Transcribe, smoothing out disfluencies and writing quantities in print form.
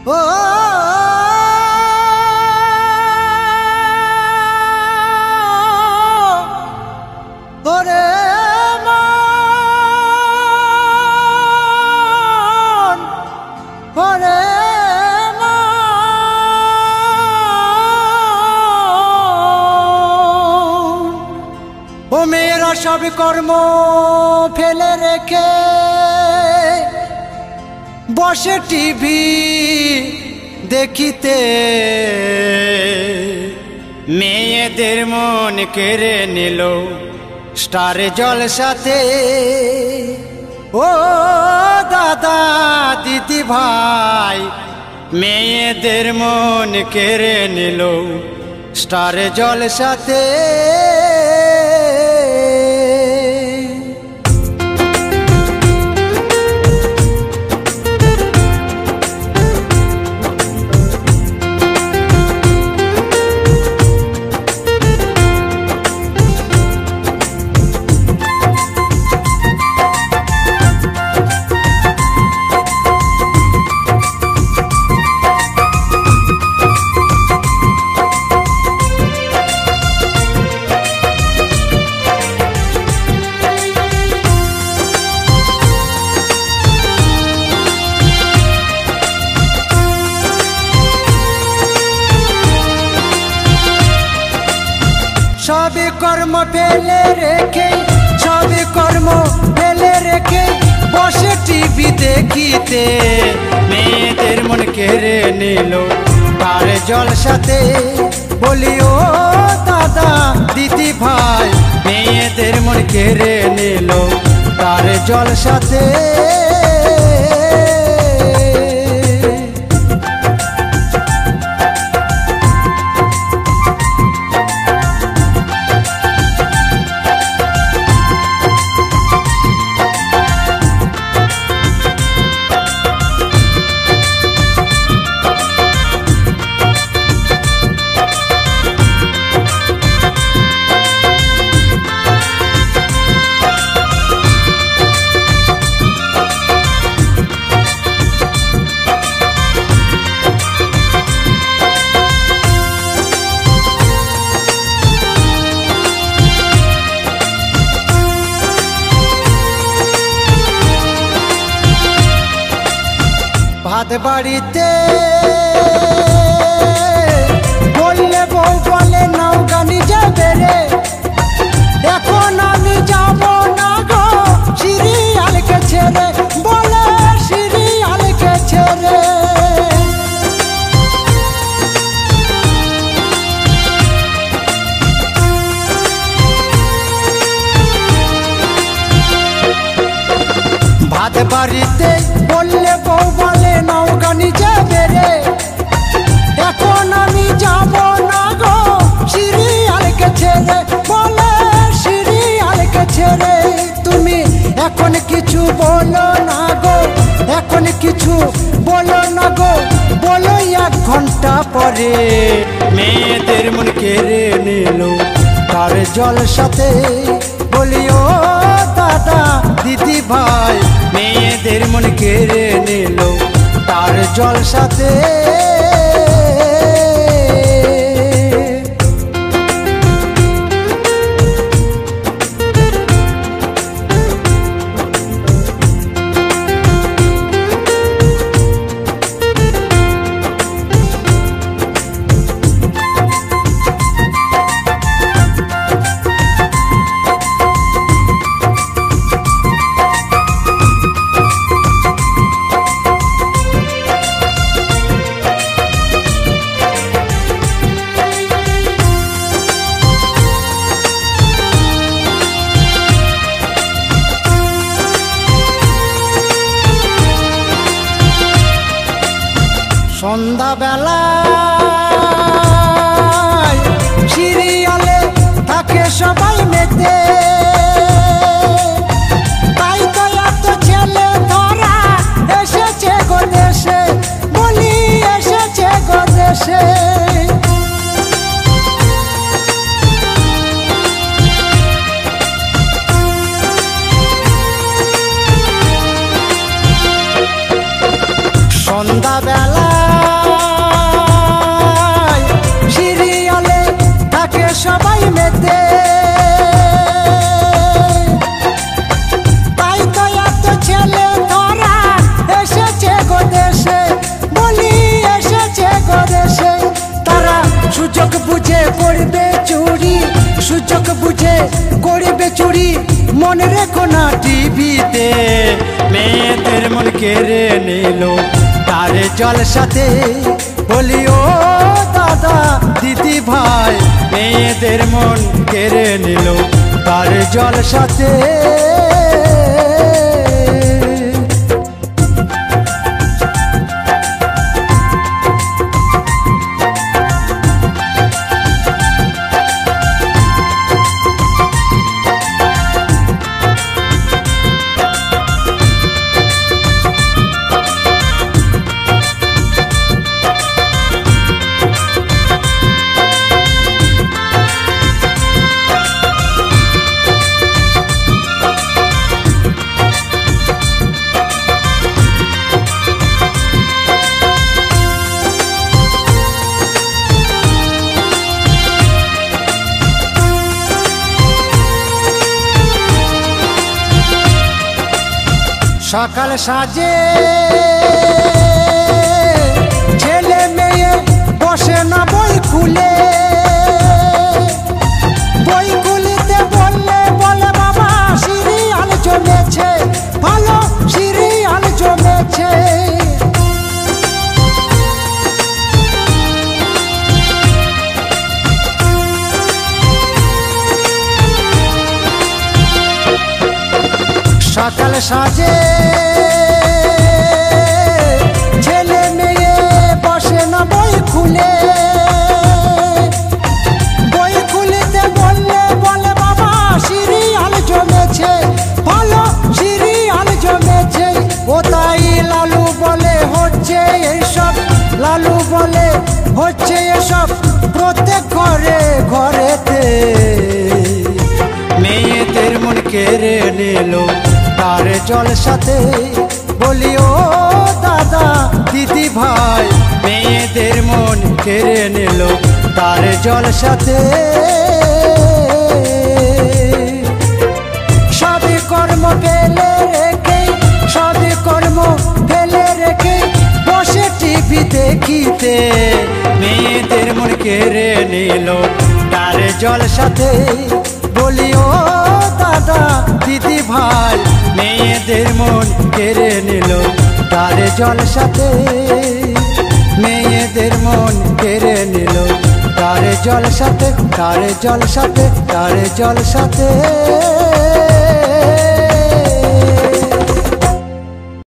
ও ওরে মন ওরে ও মেয়েরা সব কর্ম ফেলে রেখে বসে টিভি দেখিতে, মেয়েদের মন কেড়ে নিল স্টার জলসাতে। ও দাদা দিদি ভাই, মেয়েদের মন কেড়ে নিল স্টার জলসাতে। সবে কর্ম ফেলে রেখে, সবে কর্ম ফেলে রেখে বসে টিভি দেখিতে, মেয়েদের মন কেড়ে নিল তার জলসাতে। বলি ও দাদা দিদি ভাই, মেয়েদের মন কেড়ে নিল তার জলসাতে। ভাত বাড়িতে বললে বউ বলে নাও গানি যাবে রে, এখন আমি যাব না গো সিরিয়ালকে ছেড়ে, বলে সিরিয়ালকে ছেড়ে। ভাত বাড়িতে বললে বউ বলে নাও গানি যাবে রে, এখন আমি যাব না গো সিরিয়ালকে ছেড়ে, বলে সিরিয়ালকে ছেড়ে। তুমি এখন কিছু বলো না গো, এখন কিছু বলো না গো, বলো 1 ঘন্টা পরে মেয়েদের মন কেড়ে নিল তার জলসাতে। বলি ও দাদা দিদি ভাই, মেয়েদের মন কেড়ে নিল তার জলসাতে। সন্ধ্যাবেলায় সিরিয়ালে থাকে সবাই মেতে, তাই তো এত ছেলে ধরা এসেছে গো দেশে, বলি এসেছে গো দেশে। সন্ধ্যাবেলা মনে রেখো না টিভিতে মেয়েদের মন কেড়ে নিল তার জলসাতে। বলি ও দাদা দিদি ভাই মেয়েদের মন কেড়ে নিল তার জলসাতে। সকাল সাজে ছেলে মেয়ে বসে না বই খুলে, বই খুলিতে বললে বলে বাবা সিরিয়াল জমেছে, ভালো সিরিয়াল জমেছে। সকাল সাজে ছেলে মেয়ে বসে না বই খুলে, বই খুলিতে বললে বলে বাবা সিরিয়াল জমেছে, ভালো সিরিয়াল জমেছে। ও তাই লালু বলে হচ্ছে এইসব, লালু বলে হচ্ছে এসব প্রত্যেক ঘরে ঘরেতে। মেয়েদের মন কেড়ে নিল তার জলসাতে। বলি ও দাদা দিদি ভাই মেয়েদের মন কেড়ে নিল তার জলসাতে। সবই কর্ম ফেলে রেখে, সবই কর্ম ফেলে রেখে বসে টিভি দেখিতে মেয়েদের মন কেড়ে নিল তার জলসাতে। বলি ও দাদা দিদি ভাই মেয়েদের মন কেড়ে নিল তার জলসাতে, মেয়েদের মন কেড়ে নিল তার জলসাতে, তার জলসাতে, তার জলসাতে।